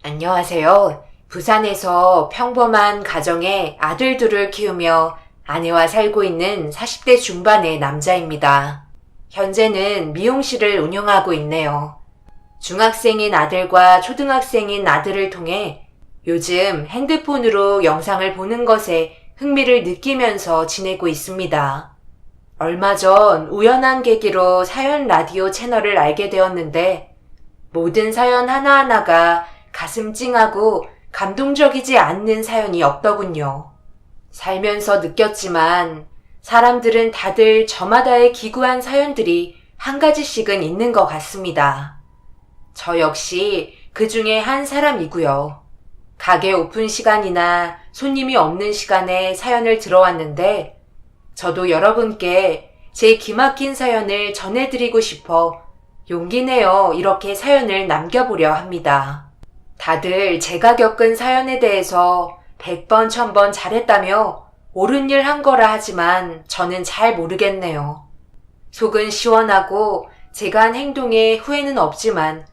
안녕하세요. 부산에서 평범한 가정의 아들 둘을 키우며 아내와 살고 있는 40대 중반의 남자입니다. 현재는 미용실을 운영하고 있네요. 중학생인 아들과 초등학생인 아들을 통해 요즘 핸드폰으로 영상을 보는 것에 흥미를 느끼면서 지내고 있습니다. 얼마 전 우연한 계기로 사연 라디오 채널을 알게 되었는데 모든 사연 하나하나가 가슴 찡하고 감동적이지 않는 사연이 없더군요. 살면서 느꼈지만 사람들은 다들 저마다의 기구한 사연들이 한 가지씩은 있는 것 같습니다. 저 역시 그 중에 한 사람이고요. 가게 오픈 시간이나 손님이 없는 시간에 사연을 들어왔는데 저도 여러분께 제 기막힌 사연을 전해드리고 싶어 용기 내어 이렇게 사연을 남겨보려 합니다. 다들 제가 겪은 사연에 대해서 100번, 1000번 잘했다며 옳은 일 한 거라 하지만 저는 잘 모르겠네요. 속은 시원하고 제가 한 행동에 후회는 없지만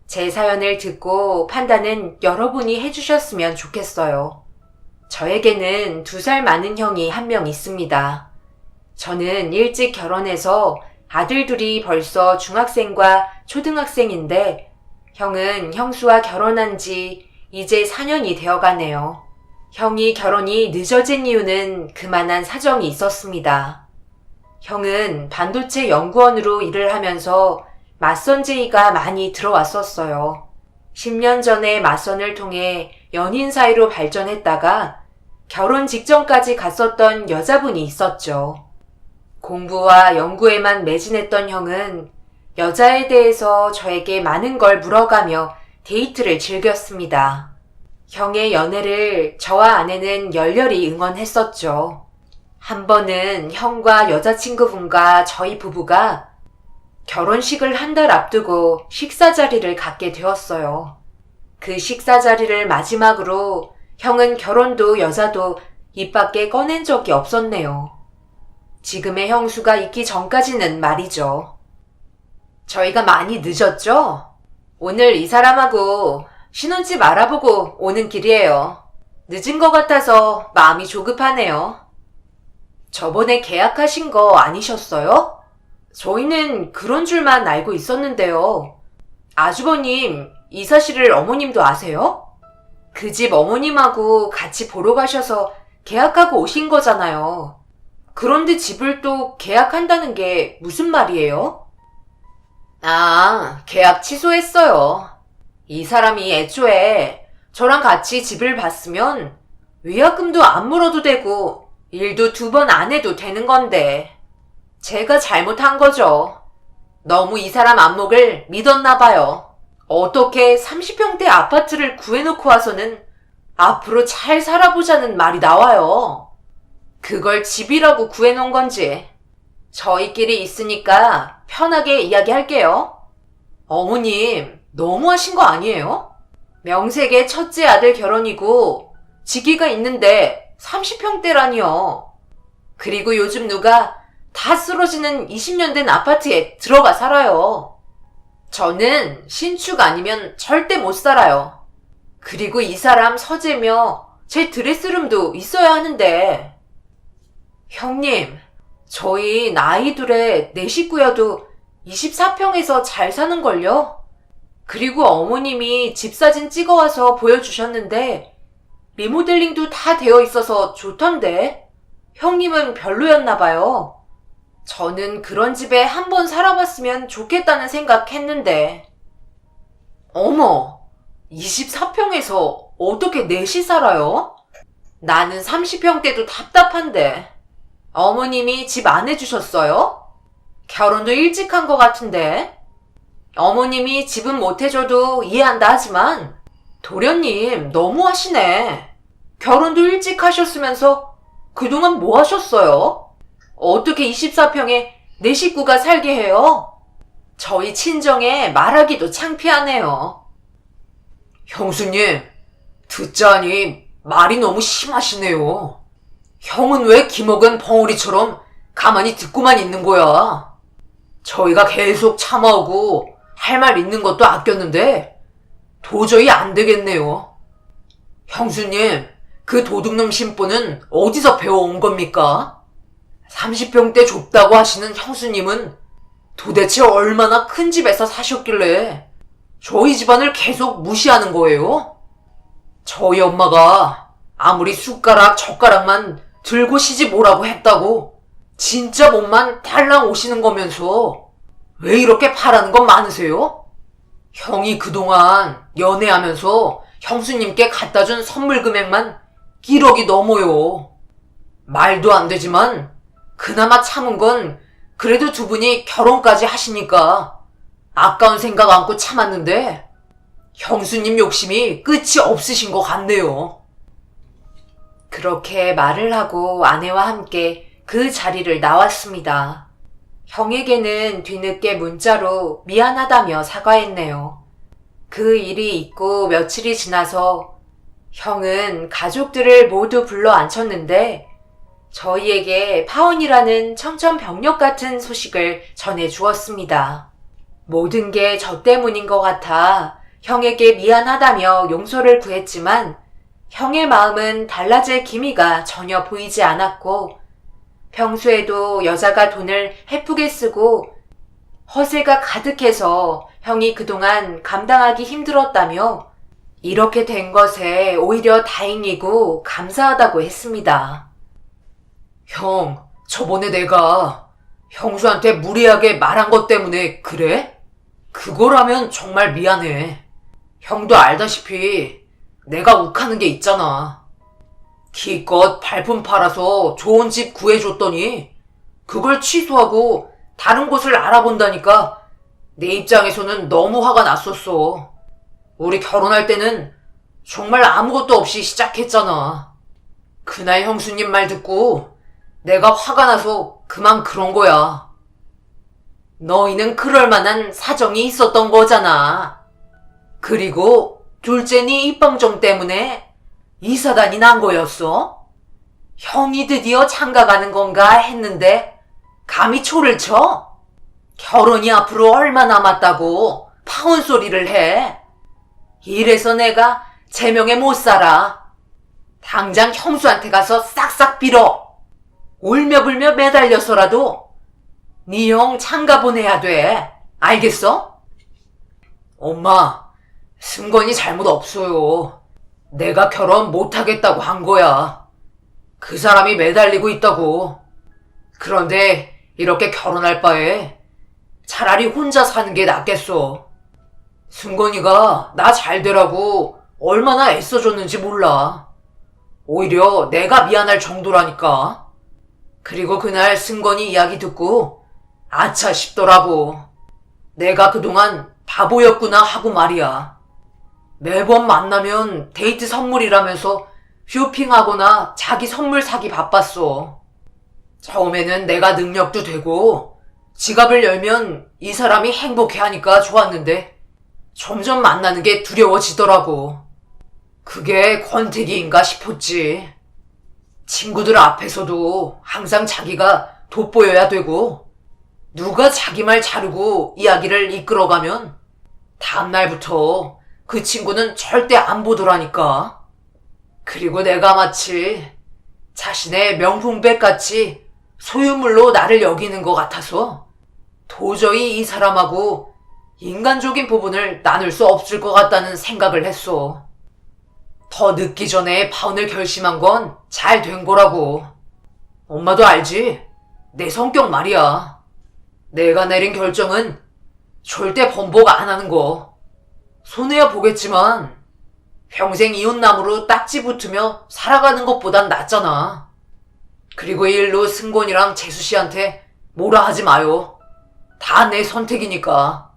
제 사연을 듣고 판단은 여러분이 해주셨으면 좋겠어요. 저에게는 2살 많은 형이 한 명 있습니다. 저는 일찍 결혼해서 아들 둘이 벌써 중학생과 초등학생인데 형은 형수와 결혼한 지 이제 4년이 되어가네요. 형이 결혼이 늦어진 이유는 그만한 사정이 있었습니다. 형은 반도체 연구원으로 일을 하면서 맞선 제의가 많이 들어왔었어요. 10년 전에 맞선을 통해 연인 사이로 발전했다가 결혼 직전까지 갔었던 여자분이 있었죠. 공부와 연구에만 매진했던 형은 여자에 대해서 저에게 많은 걸 물어가며 데이트를 즐겼습니다. 형의 연애를 저와 아내는 열렬히 응원했었죠. 한 번은 형과 여자친구분과 저희 부부가 결혼식을 한 달 앞두고 식사 자리를 갖게 되었어요. 그 식사 자리를 마지막으로 형은 결혼도 여자도 입 밖에 꺼낸 적이 없었네요. 지금의 형수가 있기 전까지는 말이죠. 저희가 많이 늦었죠? 오늘 이 사람하고 신혼집 알아보고 오는 길이에요. 늦은 것 같아서 마음이 조급하네요. 저번에 계약하신 거 아니셨어요? 저희는 그런 줄만 알고 있었는데요. 아주버님, 이 사실을 어머님도 아세요? 그 집 어머님하고 같이 보러 가셔서 계약하고 오신 거잖아요. 그런데 집을 또 계약한다는 게 무슨 말이에요? 계약 취소했어요. 이 사람이 애초에 저랑 같이 집을 봤으면 위약금도 안 물어도 되고 일도 2번 안 해도 되는 건데 제가 잘못한 거죠. 너무 이 사람 안목을 믿었나 봐요. 어떻게 30평대 아파트를 구해놓고 와서는 앞으로 잘 살아보자는 말이 나와요. 그걸 집이라고 구해놓은 건지 저희끼리 있으니까 편하게 이야기할게요. 어머님, 너무하신 거 아니에요? 명색의 첫째 아들 결혼이고 직위가 있는데 30평대라니요. 그리고 요즘 누가 다 쓰러지는 20년 된 아파트에 들어가 살아요. 저는 신축 아니면 절대 못 살아요. 그리고 이 사람 서재며 제 드레스룸도 있어야 하는데. 형님, 저희 나이 둘에 4식구여도 24평에서 잘 사는걸요? 그리고 어머님이 집 사진 찍어와서 보여주셨는데 리모델링도 다 되어 있어서 좋던데 형님은 별로였나봐요. 저는 그런 집에 한번 살아봤으면 좋겠다는 생각했는데. 어머, 24평에서 어떻게 넷이 살아요? 나는 30평대도 답답한데. 어머님이 집 안 해주셨어요? 결혼도 일찍 한 것 같은데. 어머님이 집은 못 해줘도 이해한다 하지만 도련님 너무하시네. 결혼도 일찍 하셨으면서 그동안 뭐 하셨어요? 어떻게 24평에 내 식구가 살게 해요? 저희 친정에 말하기도 창피하네요. 형수님, 듣자니 말이 너무 심하시네요. 형은 왜 기먹은 벙어리처럼 가만히 듣고만 있는 거야? 저희가 계속 참아오고 할 말 있는 것도 아꼈는데 도저히 안 되겠네요. 형수님, 그 도둑놈 심보는 어디서 배워온 겁니까? 30평대 좁다고 하시는 형수님은 도대체 얼마나 큰 집에서 사셨길래 저희 집안을 계속 무시하는 거예요? 저희 엄마가 아무리 숟가락, 젓가락만 들고 시집 오라고 했다고 진짜 몸만 달랑 오시는 거면서 왜 이렇게 바라는 건 많으세요? 형이 그동안 연애하면서 형수님께 갖다 준 선물 금액만 1억이 넘어요. 말도 안 되지만 그나마 참은 건 그래도 두 분이 결혼까지 하시니까 아까운 생각 안고 참았는데 형수님 욕심이 끝이 없으신 것 같네요. 그렇게 말을 하고 아내와 함께 그 자리를 나왔습니다. 형에게는 뒤늦게 문자로 미안하다며 사과했네요. 그 일이 있고 며칠이 지나서 형은 가족들을 모두 불러 앉혔는데 저희에게 파혼이라는 청천벽력 같은 소식을 전해 주었습니다. 모든 게 저 때문인 것 같아 형에게 미안하다며 용서를 구했지만 형의 마음은 달라질 기미가 전혀 보이지 않았고 평소에도 여자가 돈을 헤프게 쓰고 허세가 가득해서 형이 그동안 감당하기 힘들었다며 이렇게 된 것에 오히려 다행이고 감사하다고 했습니다. 형, 저번에 내가 형수한테 무리하게 말한 것 때문에 그래? 그거라면 정말 미안해. 형도 알다시피 내가 욱하는 게 있잖아. 기껏 발품 팔아서 좋은 집 구해줬더니 그걸 취소하고 다른 곳을 알아본다니까 내 입장에서는 너무 화가 났었어. 우리 결혼할 때는 정말 아무것도 없이 시작했잖아. 그날 형수님 말 듣고 내가 화가 나서 그만 그런 거야. 너희는 그럴 만한 사정이 있었던 거잖아. 그리고 둘째니 입방정 때문에 이 사단이 난 거였어? 형이 드디어 장가가는 건가 했는데 감히 초를 쳐? 결혼이 앞으로 얼마 남았다고 파혼 소리를 해? 이래서 내가 제명에 못 살아. 당장 형수한테 가서 싹싹 빌어. 울며불며 매달려서라도 네 형 장가 보내야 돼. 알겠어? 엄마, 승건이 잘못 없어요. 내가 결혼 못하겠다고 한 거야. 그 사람이 매달리고 있다고. 그런데 이렇게 결혼할 바에 차라리 혼자 사는 게 낫겠어. 승건이가 나 잘 되라고 얼마나 애써줬는지 몰라. 오히려 내가 미안할 정도라니까. 그리고 그날 승건이 이야기 듣고 아차 싶더라고. 내가 그동안 바보였구나 하고 말이야. 매번 만나면 데이트 선물이라면서 쇼핑하거나 자기 선물 사기 바빴어. 처음에는 내가 능력도 되고 지갑을 열면 이 사람이 행복해하니까 좋았는데 점점 만나는 게 두려워지더라고. 그게 권태기인가 싶었지. 친구들 앞에서도 항상 자기가 돋보여야 되고 누가 자기 말 자르고 이야기를 이끌어가면 다음날부터 그 친구는 절대 안 보더라니까. 그리고 내가 마치 자신의 명품백같이 소유물로 나를 여기는 것 같아서 도저히 이 사람하고 인간적인 부분을 나눌 수 없을 것 같다는 생각을 했어. 더 늦기 전에 파혼을 결심한 건 잘 된 거라고. 엄마도 알지? 내 성격 말이야. 내가 내린 결정은 절대 번복 안 하는 거. 손해야 보겠지만 평생 이웃나무로 딱지 붙으며 살아가는 것보단 낫잖아. 그리고 이 일로 승곤이랑 재수씨한테 뭐라 하지 마요. 다 내 선택이니까.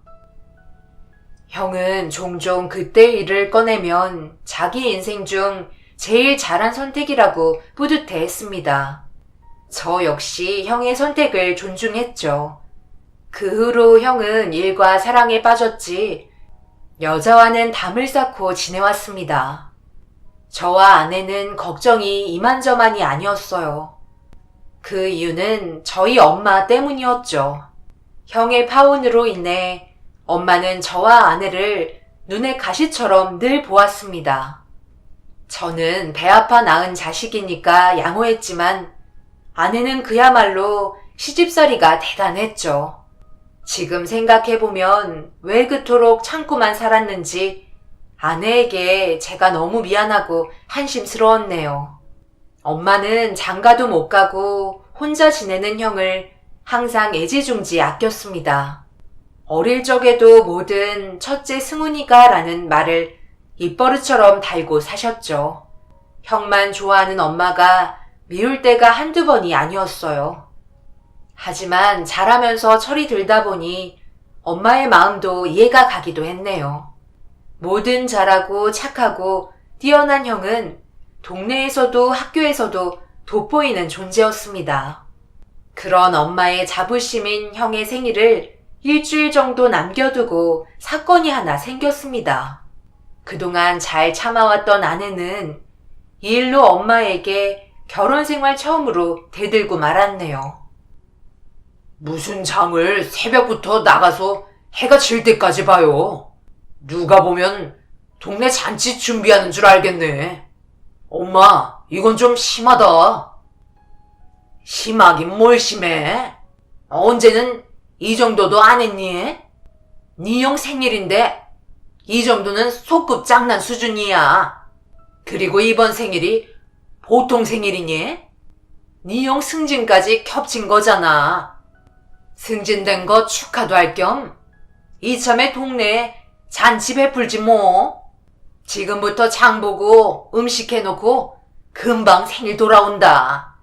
형은 종종 그때의 일을 꺼내면 자기 인생 중 제일 잘한 선택이라고 뿌듯해했습니다. 저 역시 형의 선택을 존중했죠. 그 후로 형은 일과 사랑에 빠졌지 여자와는 담을 쌓고 지내왔습니다. 저와 아내는 걱정이 이만저만이 아니었어요. 그 이유는 저희 엄마 때문이었죠. 형의 파혼으로 인해 엄마는 저와 아내를 눈에 가시처럼 늘 보았습니다. 저는 배 아파 낳은 자식이니까 양호했지만 아내는 그야말로 시집살이가 대단했죠. 지금 생각해보면 왜 그토록 참고만 살았는지 아내에게 제가 너무 미안하고 한심스러웠네요. 엄마는 장가도 못 가고 혼자 지내는 형을 항상 애지중지 아꼈습니다. 어릴 적에도 뭐든 첫째 승훈이가 라는 말을 입버릇처럼 달고 사셨죠. 형만 좋아하는 엄마가 미울 때가 한두 번이 아니었어요. 하지만 자라면서 철이 들다 보니 엄마의 마음도 이해가 가기도 했네요. 뭐든 잘하고 착하고 뛰어난 형은 동네에서도 학교에서도 돋보이는 존재였습니다. 그런 엄마의 자부심인 형의 생일을 일주일 정도 남겨두고 사건이 하나 생겼습니다. 그동안 잘 참아왔던 아내는 이 일로 엄마에게 결혼생활 처음으로 대들고 말았네요. 무슨 장을 새벽부터 나가서 해가 질 때까지 봐요. 누가 보면 동네 잔치 준비하는 줄 알겠네. 엄마, 이건 좀 심하다. 심하긴 뭘 심해? 언제는 이 정도도 안 했니? 네 형 생일인데 이 정도는 소꿉 장난 수준이야. 그리고 이번 생일이 보통 생일이니? 네 형 승진까지 겹친 거잖아. 승진된 거 축하도 할 겸 이참에 동네에 잔치 베풀지 뭐. 지금부터 장 보고 음식 해놓고 금방 생일 돌아온다.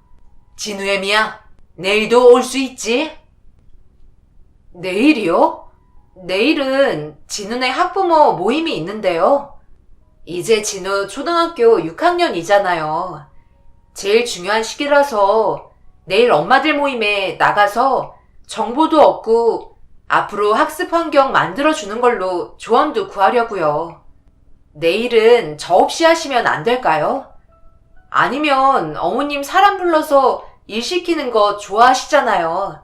진우애미야, 내일도 올 수 있지? 내일이요? 내일은 진우네 학부모 모임이 있는데요. 이제 진우 초등학교 6학년이잖아요. 제일 중요한 시기라서 내일 엄마들 모임에 나가서 정보도 얻고 앞으로 학습 환경 만들어주는 걸로 조언도 구하려고요. 내일은 저 없이 하시면 안 될까요? 아니면 어머님 사람 불러서 일 시키는 거 좋아하시잖아요.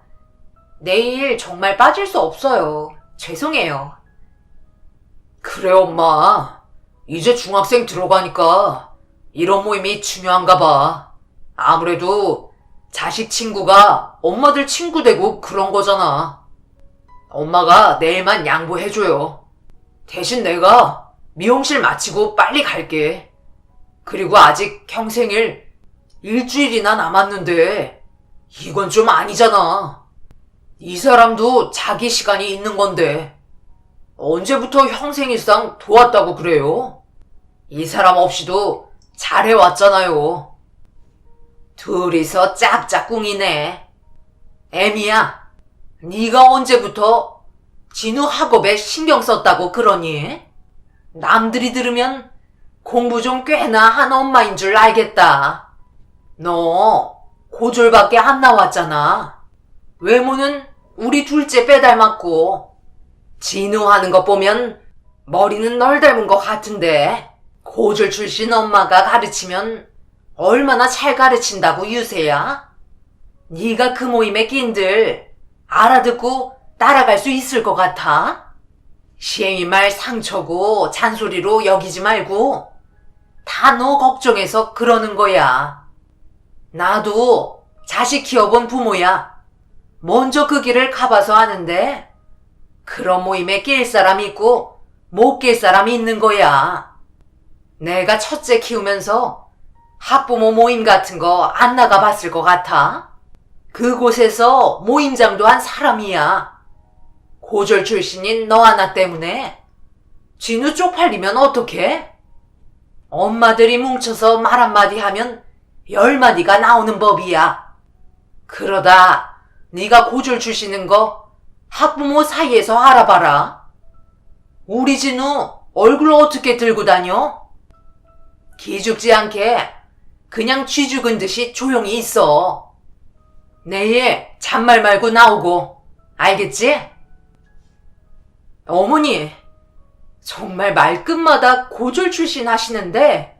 내일 정말 빠질 수 없어요. 죄송해요. 그래, 엄마. 이제 중학생 들어가니까 이런 모임이 중요한가 봐. 아무래도 자식 친구가 엄마들 친구 되고 그런 거잖아. 엄마가 내일만 양보해줘요. 대신 내가 미용실 마치고 빨리 갈게. 그리고 아직 형 생일 일주일이나 남았는데 이건 좀 아니잖아. 이 사람도 자기 시간이 있는 건데 언제부터 형 생일상 도왔다고 그래요? 이 사람 없이도 잘해왔잖아요. 둘이서 짝짝꿍이네. 애미야, 네가 언제부터 진우 학업에 신경 썼다고 그러니? 남들이 들으면 공부 좀 꽤나 한 엄마인 줄 알겠다. 너 고졸밖에 안 나왔잖아. 외모는 우리 둘째 빼닮았고 진우 하는 것 보면 머리는 널 닮은 것 같은데 고졸 출신 엄마가 가르치면 얼마나 잘 가르친다고 유세야? 네가 그 모임에 낀들 알아듣고 따라갈 수 있을 것 같아? 시애미 말 상처고 잔소리로 여기지 말고 다 너 걱정해서 그러는 거야. 나도 자식 키워본 부모야. 먼저 그 길을 가봐서 아는데 그런 모임에 낄 사람이 있고 못 낄 사람이 있는 거야. 내가 첫째 키우면서 학부모 모임 같은 거 안 나가봤을 것 같아? 그곳에서 모임장도 한 사람이야. 고졸 출신인 너 하나 때문에 진우 쪽팔리면 어떡해? 엄마들이 뭉쳐서 말 한마디 하면 10마디가 나오는 법이야. 그러다 네가 고졸 출신인 거 학부모 사이에서 알아봐라. 우리 진우 얼굴 어떻게 들고 다녀? 기죽지 않게 그냥 쥐 죽은 듯이 조용히 있어. 내일 잔말 말고 나오고. 알겠지? 어머니, 정말 말끝마다 고졸 출신 하시는데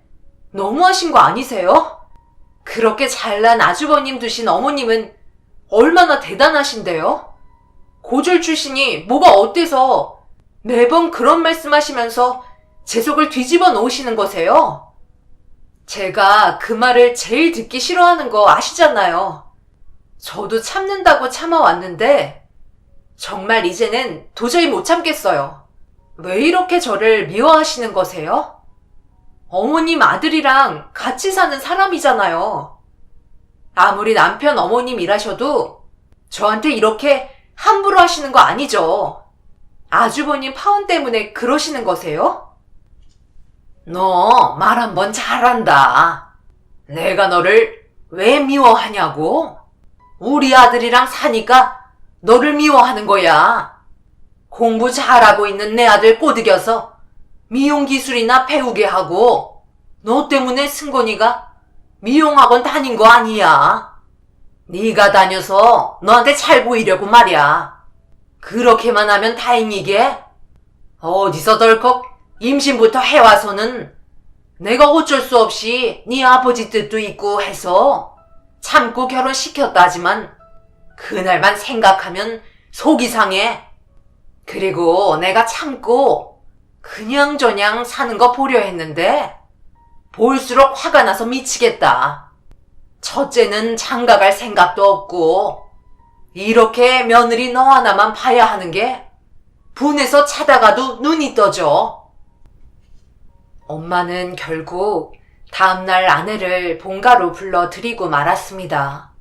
너무하신 거 아니세요? 그렇게 잘난 아주버님 두신 어머님은 얼마나 대단하신데요? 고졸 출신이 뭐가 어때서 매번 그런 말씀하시면서 제 속을 뒤집어 놓으시는 거세요? 제가 그 말을 제일 듣기 싫어하는 거 아시잖아요. 저도 참는다고 참아왔는데 정말 이제는 도저히 못 참겠어요. 왜 이렇게 저를 미워하시는 거세요? 어머님 아들이랑 같이 사는 사람이잖아요. 아무리 남편 어머님이라셔도 저한테 이렇게 함부로 하시는 거 아니죠? 아주버님 파혼 때문에 그러시는 거세요? 너 말 한번 잘한다. 내가 너를 왜 미워하냐고? 우리 아들이랑 사니까 너를 미워하는 거야. 공부 잘하고 있는 내 아들 꼬드겨서 미용 기술이나 배우게 하고 너 때문에 승건이가 미용학원 다닌 거 아니야. 네가 다녀서 너한테 잘 보이려고 말이야. 그렇게만 하면 다행이게? 어디서 덜컥 임신부터 해와서는 내가 어쩔 수 없이 네 아버지 뜻도 있고 해서 참고 결혼시켰다지만 그날만 생각하면 속이 상해. 그리고 내가 참고 그냥저냥 사는 거 보려 했는데 볼수록 화가 나서 미치겠다. 첫째는 장가갈 생각도 없고 이렇게 며느리 너 하나만 봐야 하는 게 분해서 자다가도 눈이 떠져. 엄마는 결국 다음날 아내를 본가로 불러 들이고 말았습니다.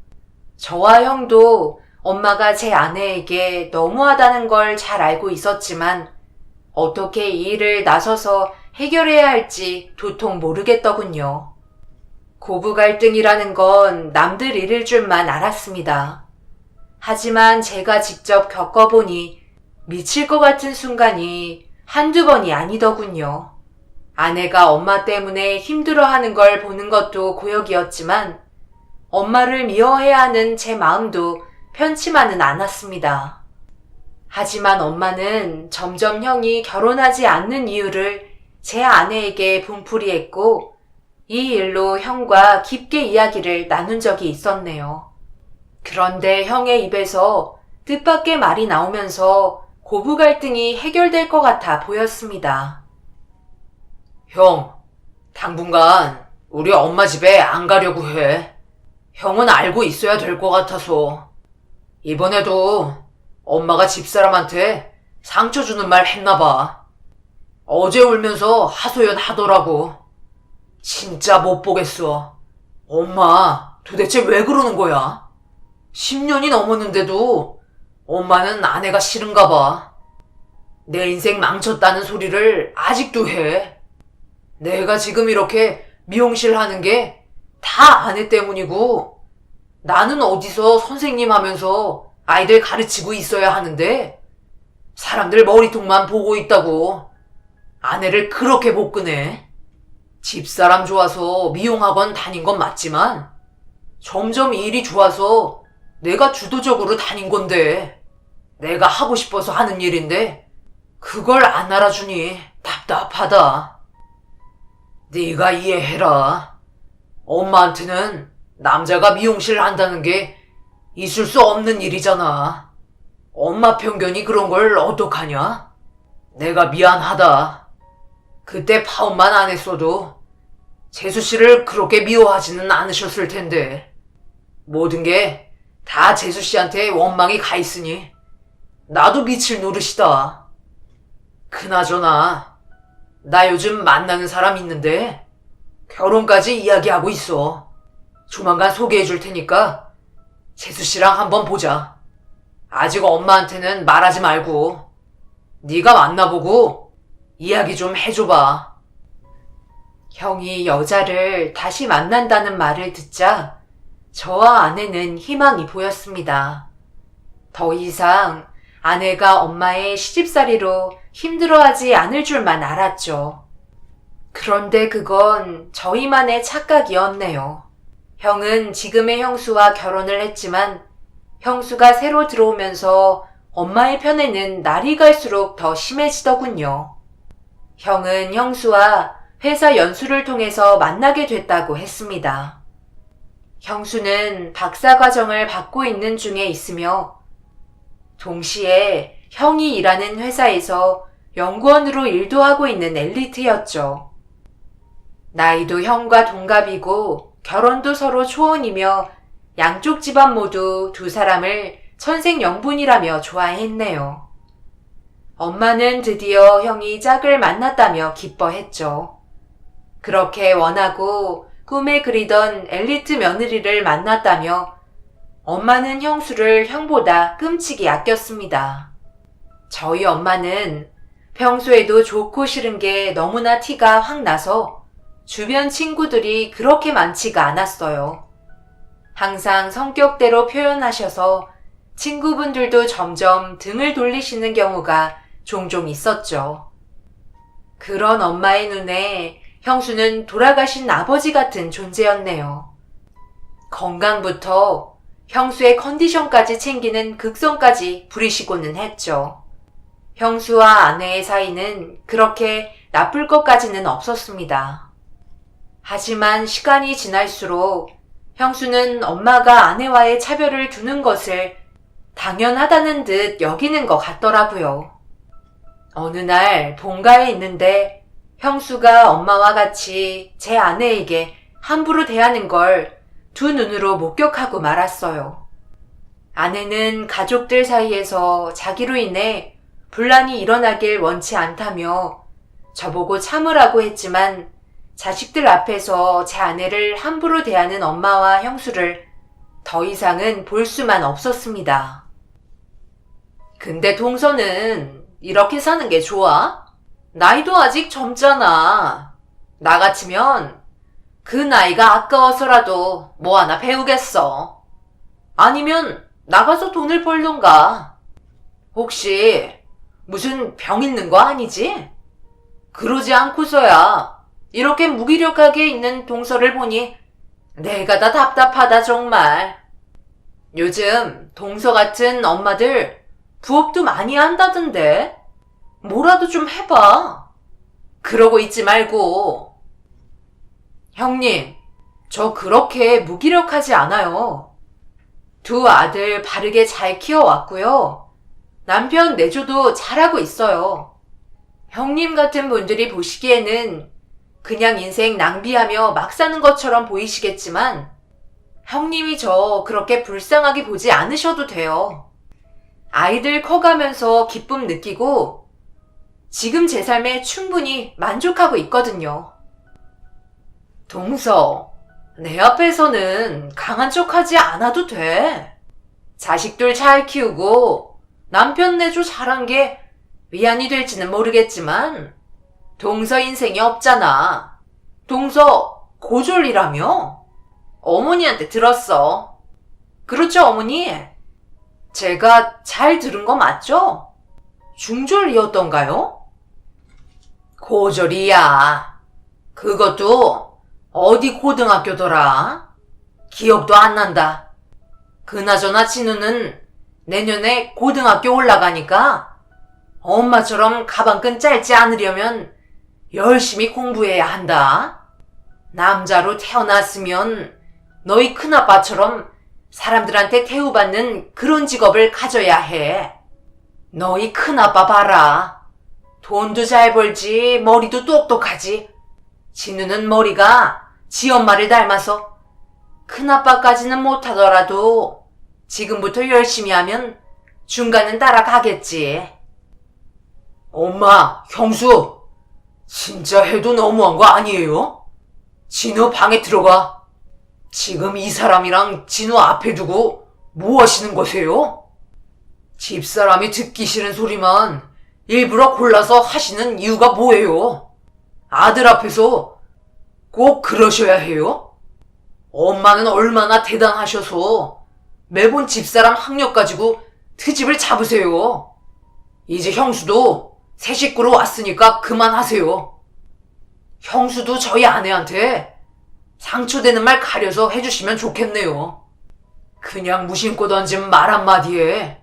저와 형도 엄마가 제 아내에게 너무하다는 걸 잘 알고 있었지만 어떻게 이 일을 나서서 해결해야 할지 도통 모르겠더군요. 고부 갈등이라는 건 남들 일일 줄만 알았습니다. 하지만 제가 직접 겪어보니 미칠 것 같은 순간이 한두 번이 아니더군요. 아내가 엄마 때문에 힘들어하는 걸 보는 것도 고역이었지만 엄마를 미워해야 하는 제 마음도 편치만은 않았습니다. 하지만 엄마는 점점 형이 결혼하지 않는 이유를 제 아내에게 분풀이했고 이 일로 형과 깊게 이야기를 나눈 적이 있었네요. 그런데 형의 입에서 뜻밖의 말이 나오면서 고부 갈등이 해결될 것 같아 보였습니다. 형, 당분간 우리 엄마 집에 안 가려고 해. 형은 알고 있어야 될 것 같아서. 이번에도 엄마가 집사람한테 상처 주는 말 했나 봐. 어제 울면서 하소연 하더라고. 진짜 못 보겠어. 엄마, 도대체 왜 그러는 거야? 10년이 넘었는데도 엄마는 아내가 싫은가 봐. 내 인생 망쳤다는 소리를 아직도 해. 내가 지금 이렇게 미용실 하는 게 다 아내 때문이고 나는 어디서 선생님 하면서 아이들 가르치고 있어야 하는데 사람들 머리통만 보고 있다고 아내를 그렇게 못 끄네. 집사람 좋아서 미용학원 다닌 건 맞지만 점점 일이 좋아서 내가 주도적으로 다닌 건데 내가 하고 싶어서 하는 일인데 그걸 안 알아주니 답답하다. 네가 이해해라. 엄마한테는 남자가 미용실 한다는 게 있을 수 없는 일이잖아. 엄마 편견이 그런 걸 어떡하냐? 내가 미안하다. 그때 파혼만 안 했어도 재수 씨를 그렇게 미워하지는 않으셨을 텐데 모든 게 다 재수 씨한테 원망이 가 있으니 나도 미칠 노릇이다. 그나저나 나 요즘 만나는 사람 있는데 결혼까지 이야기하고 있어. 조만간 소개해 줄 테니까 재수 씨랑 한번 보자. 아직 엄마한테는 말하지 말고 네가 만나보고 이야기 좀 해줘봐. 형이 여자를 다시 만난다는 말을 듣자 저와 아내는 희망이 보였습니다. 더 이상 아내가 엄마의 시집살이로 힘들어하지 않을 줄만 알았죠. 그런데 그건 저희만의 착각이었네요. 형은 지금의 형수와 결혼을 했지만 형수가 새로 들어오면서 엄마의 편에는 날이 갈수록 더 심해지더군요. 형은 형수와 회사 연수를 통해서 만나게 됐다고 했습니다. 형수는 박사과정을 받고 있는 중에 있으며 동시에 형이 일하는 회사에서 연구원으로 일도 하고 있는 엘리트였죠. 나이도 형과 동갑이고 결혼도 서로 초혼이며 양쪽 집안 모두 두 사람을 천생연분이라며 좋아했네요. 엄마는 드디어 형이 짝을 만났다며 기뻐했죠. 그렇게 원하고 꿈에 그리던 엘리트 며느리를 만났다며 엄마는 형수를 형보다 끔찍이 아꼈습니다. 저희 엄마는 평소에도 좋고 싫은 게 너무나 티가 확 나서 주변 친구들이 그렇게 많지가 않았어요. 항상 성격대로 표현하셔서 친구분들도 점점 등을 돌리시는 경우가 종종 있었죠. 그런 엄마의 눈에 형수는 돌아가신 아버지 같은 존재였네요. 건강부터 형수의 컨디션까지 챙기는 극성까지 부리시고는 했죠. 형수와 아내의 사이는 그렇게 나쁠 것까지는 없었습니다. 하지만 시간이 지날수록 형수는 엄마가 아내와의 차별을 두는 것을 당연하다는 듯 여기는 것 같더라고요. 어느 날 본가에 있는데 형수가 엄마와 같이 제 아내에게 함부로 대하는 걸 두 눈으로 목격하고 말았어요. 아내는 가족들 사이에서 자기로 인해 분란이 일어나길 원치 않다며 저보고 참으라고 했지만 자식들 앞에서 제 아내를 함부로 대하는 엄마와 형수를 더 이상은 볼 수만 없었습니다. 근데 동서는 이렇게 사는 게 좋아? 나이도 아직 젊잖아. 나 같으면 그 나이가 아까워서라도 뭐 하나 배우겠어. 아니면 나가서 돈을 벌던가. 혹시 무슨 병 있는 거 아니지? 그러지 않고서야 이렇게 무기력하게 있는 동서를 보니 내가 다 답답하다 정말. 요즘 동서 같은 엄마들 부업도 많이 한다던데. 뭐라도 좀 해봐. 그러고 있지 말고. 형님, 저 그렇게 무기력하지 않아요. 두 아들 바르게 잘 키워왔고요. 남편 내조도 잘하고 있어요. 형님 같은 분들이 보시기에는 그냥 인생 낭비하며 막 사는 것처럼 보이시겠지만 형님이 저 그렇게 불쌍하게 보지 않으셔도 돼요. 아이들 커가면서 기쁨 느끼고 지금 제 삶에 충분히 만족하고 있거든요. 동서, 내 앞에서는 강한 척하지 않아도 돼. 자식들 잘 키우고 남편 내조 잘한 게 위안이 될지는 모르겠지만 동서 인생이 없잖아. 동서 고졸이라며? 어머니한테 들었어. 그렇죠, 어머니? 제가 잘 들은 거 맞죠? 중졸이었던가요? 고졸이야. 그것도 어디 고등학교더라? 기억도 안 난다. 그나저나 진우는 내년에 고등학교 올라가니까 엄마처럼 가방끈 짧지 않으려면 열심히 공부해야 한다. 남자로 태어났으면 너희 큰아빠처럼 사람들한테 대우받는 그런 직업을 가져야 해. 너희 큰아빠 봐라. 돈도 잘 벌지 머리도 똑똑하지. 진우는 머리가 지 엄마를 닮아서 큰아빠까지는 못하더라도 지금부터 열심히 하면 중간은 따라가겠지. 엄마, 형수, 진짜 해도 너무한 거 아니에요? 진우 방에 들어가. 지금 이 사람이랑 진우 앞에 두고 뭐 하시는 거세요? 집사람이 듣기 싫은 소리만 일부러 골라서 하시는 이유가 뭐예요? 아들 앞에서 꼭 그러셔야 해요? 엄마는 얼마나 대단하셔서 매번 집사람 학력 가지고 트집을 잡으세요. 이제 형수도 새 식구로 왔으니까 그만하세요. 형수도 저희 아내한테 상처되는 말 가려서 해주시면 좋겠네요. 그냥 무심코 던진 말 한마디에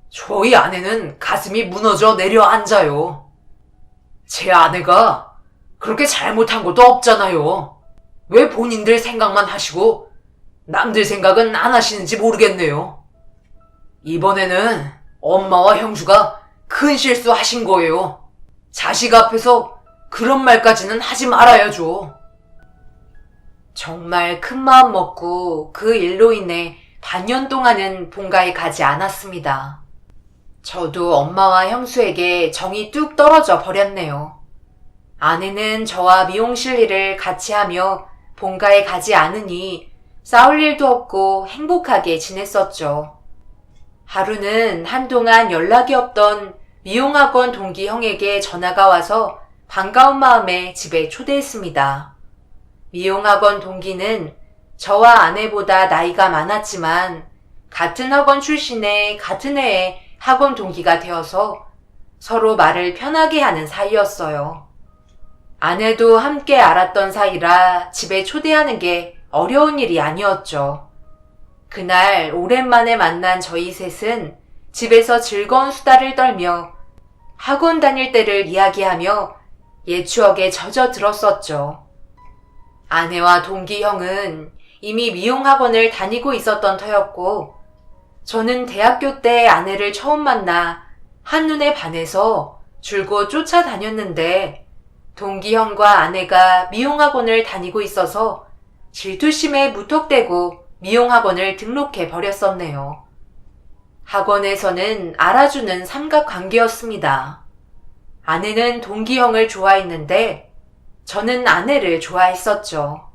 저희 아내는 가슴이 무너져 내려앉아요. 제 아내가 그렇게 잘못한 것도 없잖아요. 왜 본인들 생각만 하시고 남들 생각은 안 하시는지 모르겠네요. 이번에는 엄마와 형수가 큰 실수하신 거예요. 자식 앞에서 그런 말까지는 하지 말아야죠. 정말 큰 마음 먹고 그 일로 인해 반년 동안은 본가에 가지 않았습니다. 저도 엄마와 형수에게 정이 뚝 떨어져 버렸네요. 아내는 저와 미용실 일을 같이 하며 본가에 가지 않으니 싸울 일도 없고 행복하게 지냈었죠. 하루는 한동안 연락이 없던 미용학원 동기 형에게 전화가 와서 반가운 마음에 집에 초대했습니다. 미용학원 동기는 저와 아내보다 나이가 많았지만 같은 학원 출신의 같은 해에 학원 동기가 되어서 서로 말을 편하게 하는 사이였어요. 아내도 함께 알았던 사이라 집에 초대하는 게 어려운 일이 아니었죠. 그날 오랜만에 만난 저희 셋은 집에서 즐거운 수다를 떨며 학원 다닐 때를 이야기하며 옛 추억에 젖어들었었죠. 아내와 동기 형은 이미 미용학원을 다니고 있었던 터였고 저는 대학교 때 아내를 처음 만나 한눈에 반해서 줄곧 쫓아다녔는데 동기 형과 아내가 미용학원을 다니고 있어서 질투심에 무턱대고 미용학원을 등록해 버렸었네요. 학원에서는 알아주는 삼각관계였습니다. 아내는 동기 형을 좋아했는데 저는 아내를 좋아했었죠.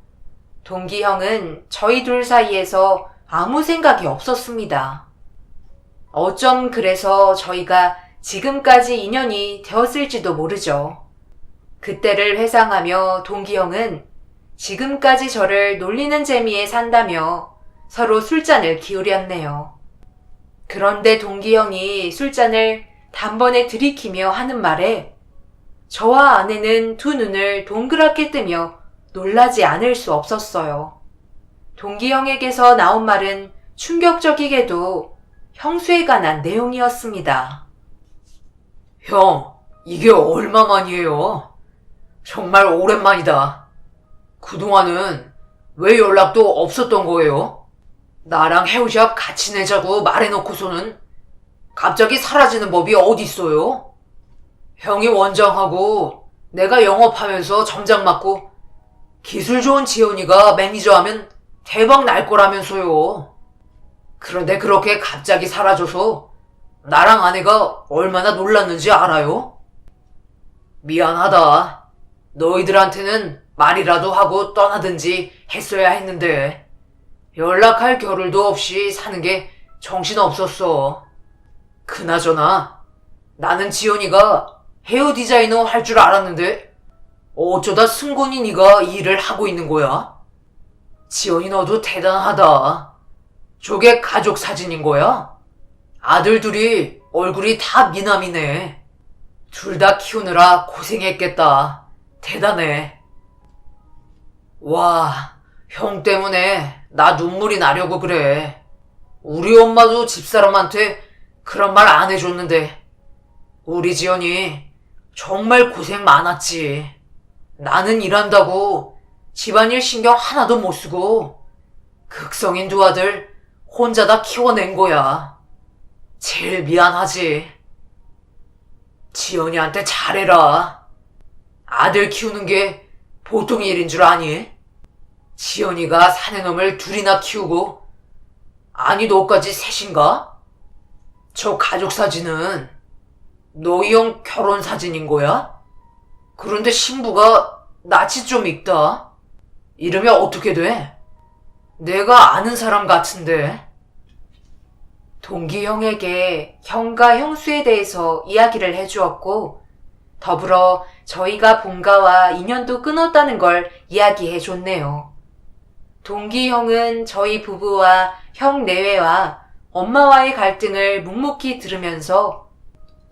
동기 형은 저희 둘 사이에서 아무 생각이 없었습니다. 어쩜 그래서 저희가 지금까지 인연이 되었을지도 모르죠. 그때를 회상하며 동기 형은 지금까지 저를 놀리는 재미에 산다며 서로 술잔을 기울였네요. 그런데 동기 형이 술잔을 단번에 들이키며 하는 말에 저와 아내는 두 눈을 동그랗게 뜨며 놀라지 않을 수 없었어요. 동기 형에게서 나온 말은 충격적이게도 형수에 관한 내용이었습니다. 형, 이게 얼마만이에요? 정말 오랜만이다. 그동안은 왜 연락도 없었던 거예요? 나랑 헤어샵 같이 내자고 말해놓고서는 갑자기 사라지는 법이 어딨어요? 형이 원장하고 내가 영업하면서 점장 맡고 기술 좋은 지연이가 매니저하면 대박 날 거라면서요. 그런데 그렇게 갑자기 사라져서 나랑 아내가 얼마나 놀랐는지 알아요? 미안하다. 너희들한테는 말이라도 하고 떠나든지 했어야 했는데 연락할 겨를도 없이 사는 게 정신없었어. 그나저나 나는 지연이가 헤어 디자이너 할 줄 알았는데 어쩌다 승곤이 네가 이 일을 하고 있는 거야? 지연이 너도 대단하다. 저게 가족 사진인 거야? 아들 둘이 얼굴이 다 미남이네. 둘 다 키우느라 고생했겠다. 대단해. 와, 형 때문에 나 눈물이 나려고 그래. 우리 엄마도 집사람한테 그런 말 안 해줬는데 우리 지연이 정말 고생 많았지. 나는 일한다고 집안일 신경 하나도 못 쓰고 극성인 두 아들 혼자 다 키워낸 거야. 제일 미안하지. 지연이한테 잘해라. 아들 키우는 게 보통 일인 줄 아니? 지연이가 사내놈을 둘이나 키우고 아니 너까지 셋인가? 저 가족 사진은 너희 형 결혼 사진인 거야? 그런데 신부가 낯이 좀 익다. 이름이 어떻게 돼? 내가 아는 사람 같은데. 동기 형에게 형과 형수에 대해서 이야기를 해주었고 더불어 저희가 본가와 인연도 끊었다는 걸 이야기해 줬네요. 동기 형은 저희 부부와 형 내외와 엄마와의 갈등을 묵묵히 들으면서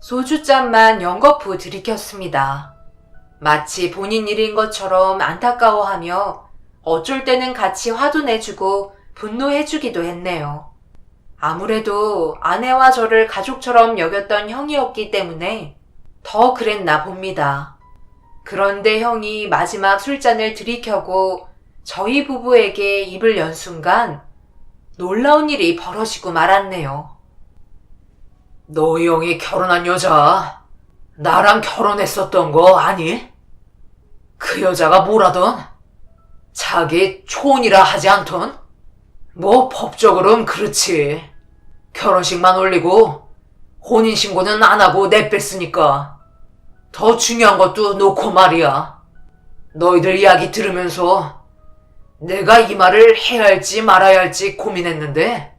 소주잔만 연거푸 들이켰습니다. 마치 본인 일인 것처럼 안타까워하며 어쩔 때는 같이 화도 내주고 분노해주기도 했네요. 아무래도 아내와 저를 가족처럼 여겼던 형이었기 때문에 더 그랬나 봅니다. 그런데 형이 마지막 술잔을 들이켜고 저희 부부에게 입을 연 순간 놀라운 일이 벌어지고 말았네요. 너희 형이 결혼한 여자 나랑 결혼했었던 거 아니? 그 여자가 뭐라던? 자기 초혼이라 하지 않던? 뭐 법적으로는 그렇지. 결혼식만 올리고 혼인신고는 안 하고 내뺐으니까. 더 중요한 것도 놓고 말이야. 너희들 이야기 들으면서 내가 이 말을 해야 할지 말아야 할지 고민했는데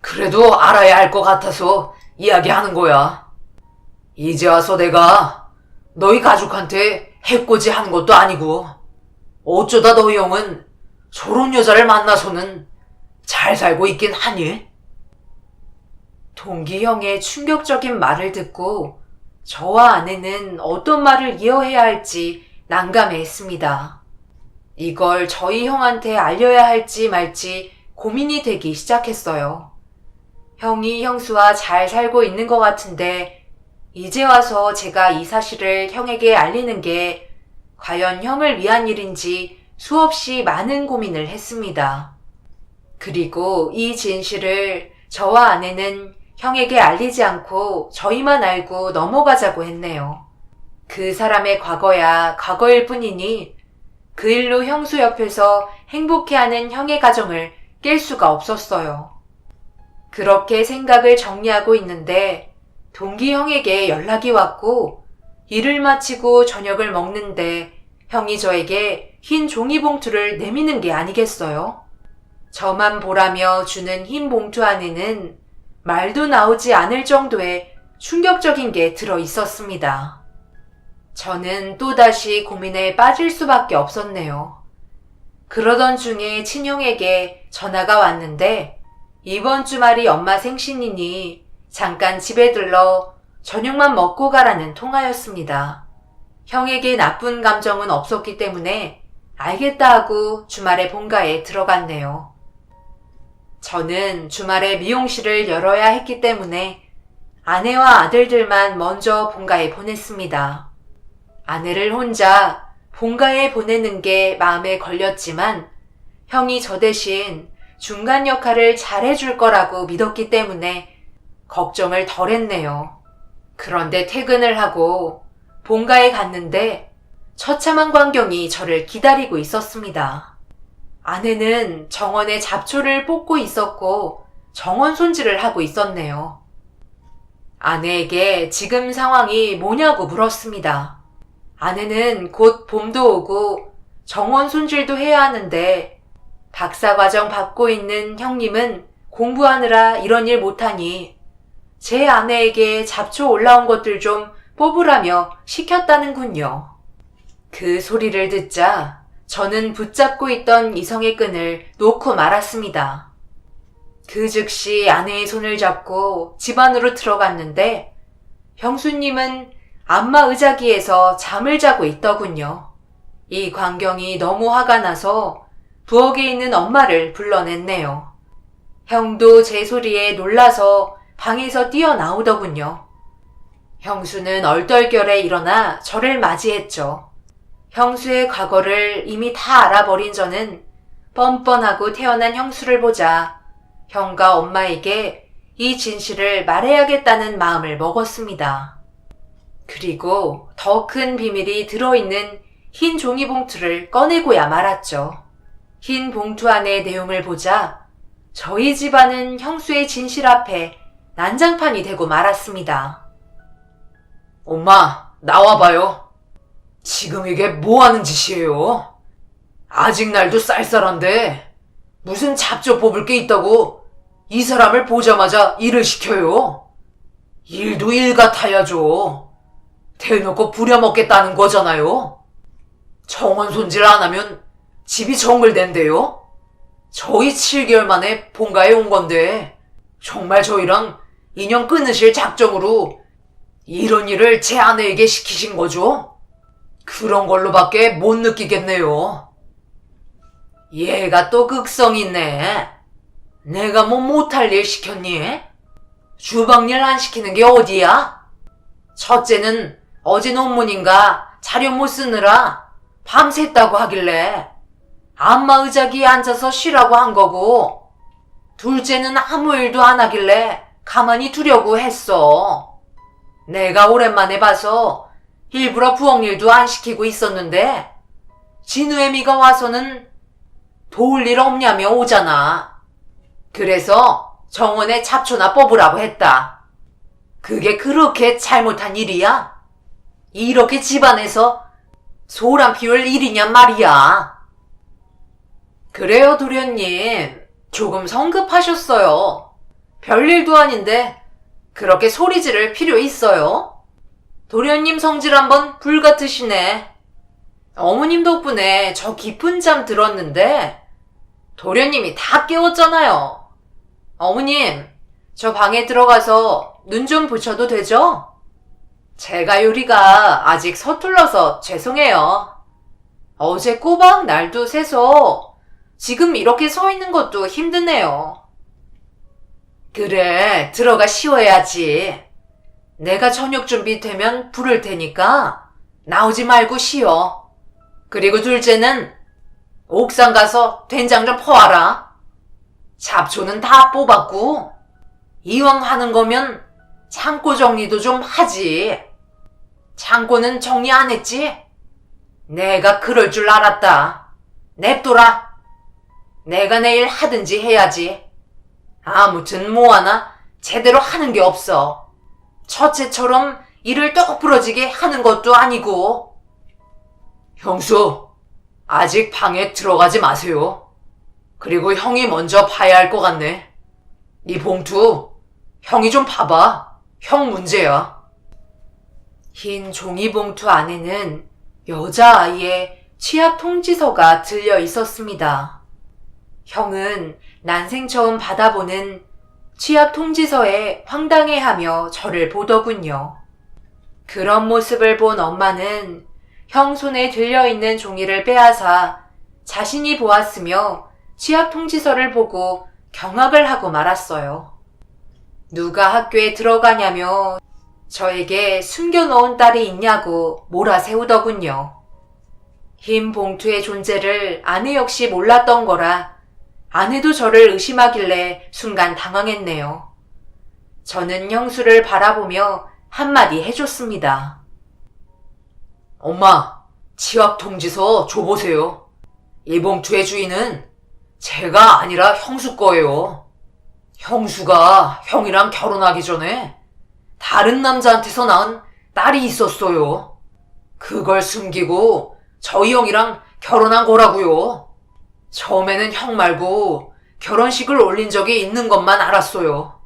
그래도 알아야 할 것 같아서 이야기하는 거야. 이제 와서 내가 너희 가족한테 해코지 하는 것도 아니고 어쩌다 너희 형은 저런 여자를 만나서는 잘 살고 있긴 하니? 동기 형의 충격적인 말을 듣고 저와 아내는 어떤 말을 이어해야 할지 난감해했습니다. 이걸 저희 형한테 알려야 할지 말지 고민이 되기 시작했어요. 형이 형수와 잘 살고 있는 것 같은데 이제 와서 제가 이 사실을 형에게 알리는 게 과연 형을 위한 일인지 수없이 많은 고민을 했습니다. 그리고 이 진실을 저와 아내는 형에게 알리지 않고 저희만 알고 넘어가자고 했네요. 그 사람의 과거야 과거일 뿐이니 그 일로 형수 옆에서 행복해하는 형의 가정을 깰 수가 없었어요. 그렇게 생각을 정리하고 있는데 동기 형에게 연락이 왔고 일을 마치고 저녁을 먹는데 형이 저에게 흰 종이봉투를 내미는 게 아니겠어요? 저만 보라며 주는 흰 봉투 안에는 말도 나오지 않을 정도의 충격적인 게 들어 있었습니다. 저는 또다시 고민에 빠질 수밖에 없었네요. 그러던 중에 친형에게 전화가 왔는데 이번 주말이 엄마 생신이니 잠깐 집에 들러 저녁만 먹고 가라는 통화였습니다. 형에게 나쁜 감정은 없었기 때문에 알겠다 하고 주말에 본가에 들어갔네요. 저는 주말에 미용실을 열어야 했기 때문에 아내와 아들들만 먼저 본가에 보냈습니다. 아내를 혼자 본가에 보내는 게 마음에 걸렸지만 형이 저 대신 중간 역할을 잘해줄 거라고 믿었기 때문에 걱정을 덜 했네요. 그런데 퇴근을 하고 본가에 갔는데 처참한 광경이 저를 기다리고 있었습니다. 아내는 정원에 잡초를 뽑고 있었고 정원 손질을 하고 있었네요. 아내에게 지금 상황이 뭐냐고 물었습니다. 아내는 곧 봄도 오고 정원 손질도 해야 하는데 박사과정 받고 있는 형님은 공부하느라 이런 일 못하니 제 아내에게 잡초 올라온 것들 좀 뽑으라며 시켰다는군요. 그 소리를 듣자 저는 붙잡고 있던 이성의 끈을 놓고 말았습니다. 그 즉시 아내의 손을 잡고 집 안으로 들어갔는데 형수님은 안마 의자기에서 잠을 자고 있더군요. 이 광경이 너무 화가 나서 부엌에 있는 엄마를 불러냈네요. 형도 제 소리에 놀라서 방에서 뛰어나오더군요. 형수는 얼떨결에 일어나 저를 맞이했죠. 형수의 과거를 이미 다 알아버린 저는 뻔뻔하고 태어난 형수를 보자 형과 엄마에게 이 진실을 말해야겠다는 마음을 먹었습니다. 그리고 더 큰 비밀이 들어있는 흰 종이봉투를 꺼내고야 말았죠. 흰 봉투 안의 내용을 보자 저희 집안은 형수의 진실 앞에 난장판이 되고 말았습니다. 엄마, 나와봐요. 지금 이게 뭐 하는 짓이에요? 아직 날도 쌀쌀한데 무슨 잡초 뽑을 게 있다고 이 사람을 보자마자 일을 시켜요? 일도 일 같아야죠. 대놓고 부려먹겠다는 거잖아요. 정원 손질 안 하면 집이 정글된대요. 저희 7개월 만에 본가에 온 건데 정말 저희랑 인연 끊으실 작정으로 이런 일을 제 아내에게 시키신 거죠? 그런 걸로밖에 못 느끼겠네요. 얘가 또 극성 있네. 내가 뭐 못할 일 시켰니? 주방일 안 시키는 게 어디야? 첫째는 어제 논문인가 자료 못 쓰느라 밤샜다고 하길래 안마 의자기에 앉아서 쉬라고 한 거고, 둘째는 아무 일도 안 하길래 가만히 두려고 했어. 내가 오랜만에 봐서 일부러 부엌 일도 안 시키고 있었는데 진우애미가 와서는 도울 일 없냐며 오잖아. 그래서 정원에 잡초나 뽑으라고 했다. 그게 그렇게 잘못한 일이야? 이렇게 집안에서 소란 피울 일이냐 말이야. 그래요, 도련님. 조금 성급하셨어요. 별일도 아닌데 그렇게 소리 지를 필요 있어요? 도련님 성질 한번 불같으시네. 어머님 덕분에 저 깊은 잠 들었는데 도련님이 다 깨웠잖아요. 어머님, 저 방에 들어가서 눈 좀 붙여도 되죠? 제가 요리가 아직 서툴러서 죄송해요. 어제 꼬박 날도 새서 지금 이렇게 서 있는 것도 힘드네요. 그래, 들어가 쉬어야지. 내가 저녁 준비 되면 부를 테니까 나오지 말고 쉬어. 그리고 둘째는 옥상 가서 된장 좀 퍼와라. 잡초는 다 뽑았고 이왕 하는 거면 창고 정리도 좀 하지. 창고는 정리 안 했지? 내가 그럴 줄 알았다. 냅둬라. 내가 내일 하든지 해야지. 아무튼 뭐하나 제대로 하는 게 없어. 첫째처럼 일을 똑 부러지게 하는 것도 아니고. 형수, 아직 방에 들어가지 마세요. 그리고 형이 먼저 봐야 할 것 같네. 이 봉투 형이 좀 봐봐. 형 문제야. 흰 종이봉투 안에는 여자아이의 취업 통지서가 들려 있었습니다. 형은 난생 처음 받아보는 취업 통지서에 황당해하며 저를 보더군요. 그런 모습을 본 엄마는 형 손에 들려있는 종이를 빼앗아 자신이 보았으며 취업 통지서를 보고 경악을 하고 말았어요. 누가 학교에 들어가냐며 저에게 숨겨놓은 딸이 있냐고 몰아세우더군요. 흰 봉투의 존재를 아내 역시 몰랐던 거라 아내도 저를 의심하길래 순간 당황했네요. 저는 형수를 바라보며 한마디 해줬습니다. 엄마, 취업 통지서 줘보세요. 이 봉투의 주인은 제가 아니라 형수 거예요. 형수가 형이랑 결혼하기 전에 다른 남자한테서 낳은 딸이 있었어요. 그걸 숨기고 저희 형이랑 결혼한 거라고요. 처음에는 형 말고 결혼식을 올린 적이 있는 것만 알았어요.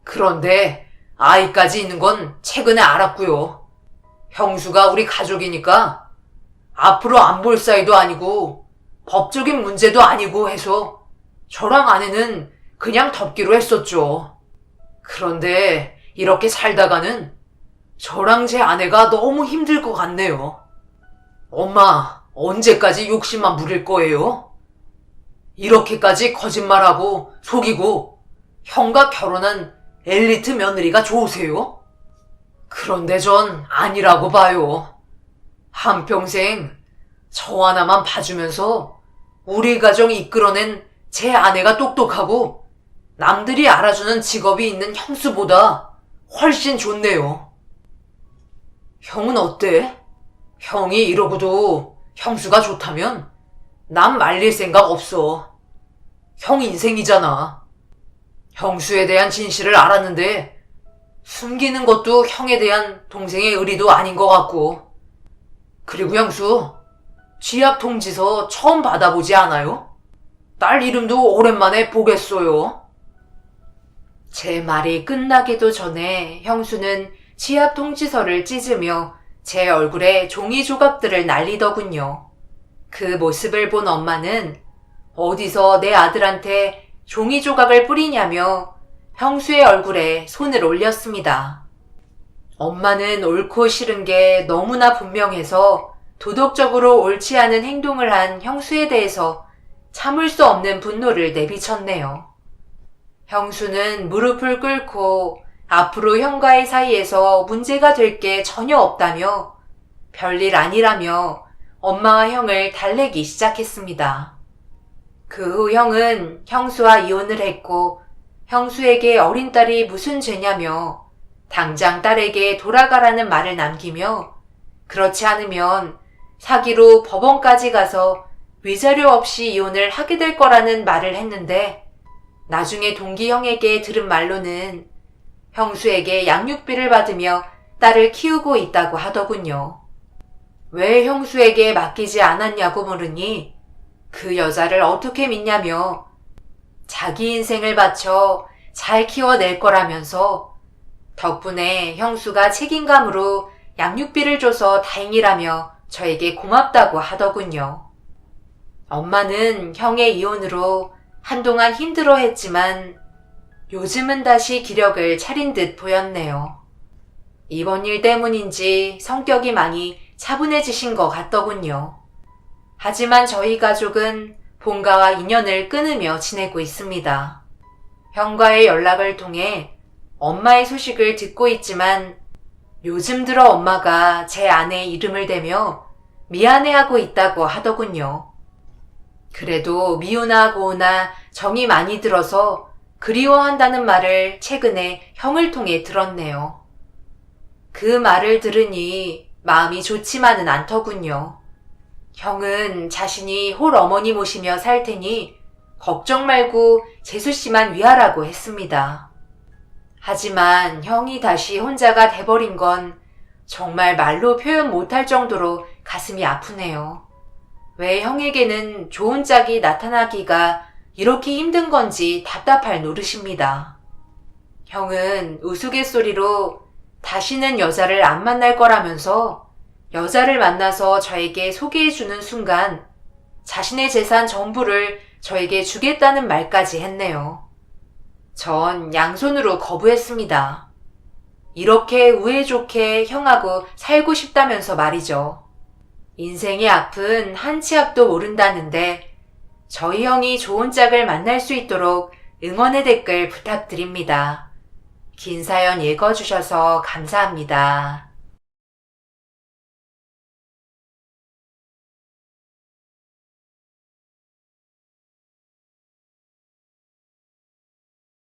그런데 아이까지 있는 건 최근에 알았고요. 형수가 우리 가족이니까 앞으로 안 볼 사이도 아니고 법적인 문제도 아니고 해서 저랑 아내는 그냥 덮기로 했었죠. 그런데 이렇게 살다가는 저랑 제 아내가 너무 힘들 것 같네요. 엄마, 언제까지 욕심만 부릴 거예요? 이렇게까지 거짓말하고 속이고 형과 결혼한 엘리트 며느리가 좋으세요? 그런데 전 아니라고 봐요. 한평생 저 하나만 봐주면서 우리 가정 이끌어낸 제 아내가 똑똑하고 남들이 알아주는 직업이 있는 형수보다 훨씬 좋네요. 형은 어때? 형이 이러고도 형수가 좋다면 난 말릴 생각 없어. 형 인생이잖아. 형수에 대한 진실을 알았는데 숨기는 것도 형에 대한 동생의 의리도 아닌 것 같고. 그리고 형수, 취업 통지서 처음 받아보지 않아요? 딸 이름도 오랜만에 보겠어요. 제 말이 끝나기도 전에 형수는 취업 통지서를 찢으며 제 얼굴에 종이 조각들을 날리더군요. 그 모습을 본 엄마는 어디서 내 아들한테 종이 조각을 뿌리냐며 형수의 얼굴에 손을 올렸습니다. 엄마는 옳고 싫은 게 너무나 분명해서 도덕적으로 옳지 않은 행동을 한 형수에 대해서 참을 수 없는 분노를 내비쳤네요. 형수는 무릎을 꿇고 앞으로 형과의 사이에서 문제가 될 게 전혀 없다며 별일 아니라며 엄마와 형을 달래기 시작했습니다. 그 후 형은 형수와 이혼을 했고 형수에게 어린 딸이 무슨 죄냐며 당장 딸에게 돌아가라는 말을 남기며 그렇지 않으면 사기로 법원까지 가서 위자료 없이 이혼을 하게 될 거라는 말을 했는데 나중에 동기 형에게 들은 말로는 형수에게 양육비를 받으며 딸을 키우고 있다고 하더군요. 왜 형수에게 맡기지 않았냐고 물으니 그 여자를 어떻게 믿냐며 자기 인생을 바쳐 잘 키워낼 거라면서 덕분에 형수가 책임감으로 양육비를 줘서 다행이라며 저에게 고맙다고 하더군요. 엄마는 형의 이혼으로 한동안 힘들어했지만 요즘은 다시 기력을 차린 듯 보였네요. 이번 일 때문인지 성격이 많이 차분해지신 것 같더군요. 하지만 저희 가족은 본가와 인연을 끊으며 지내고 있습니다. 형과의 연락을 통해 엄마의 소식을 듣고 있지만 요즘 들어 엄마가 제 아내의 이름을 대며 미안해하고 있다고 하더군요. 그래도 미우나 고우나 정이 많이 들어서 그리워한다는 말을 최근에 형을 통해 들었네요. 그 말을 들으니 마음이 좋지만은 않더군요. 형은 자신이 홀 어머니 모시며 살 테니 걱정 말고 재수 씨만 위하라고 했습니다. 하지만 형이 다시 혼자가 돼버린 건 정말 말로 표현 못할 정도로 가슴이 아프네요. 왜 형에게는 좋은 짝이 나타나기가 이렇게 힘든 건지 답답할 노릇입니다. 형은 우스갯소리로 다시는 여자를 안 만날 거라면서 여자를 만나서 저에게 소개해주는 순간 자신의 재산 전부를 저에게 주겠다는 말까지 했네요. 전 양손으로 거부했습니다. 이렇게 우애 좋게 형하고 살고 싶다면서 말이죠. 인생의 앞은 한 치 앞도 모른다는데 저희 형이 좋은 짝을 만날 수 있도록 응원의 댓글 부탁드립니다. 긴 사연 읽어주셔서 감사합니다.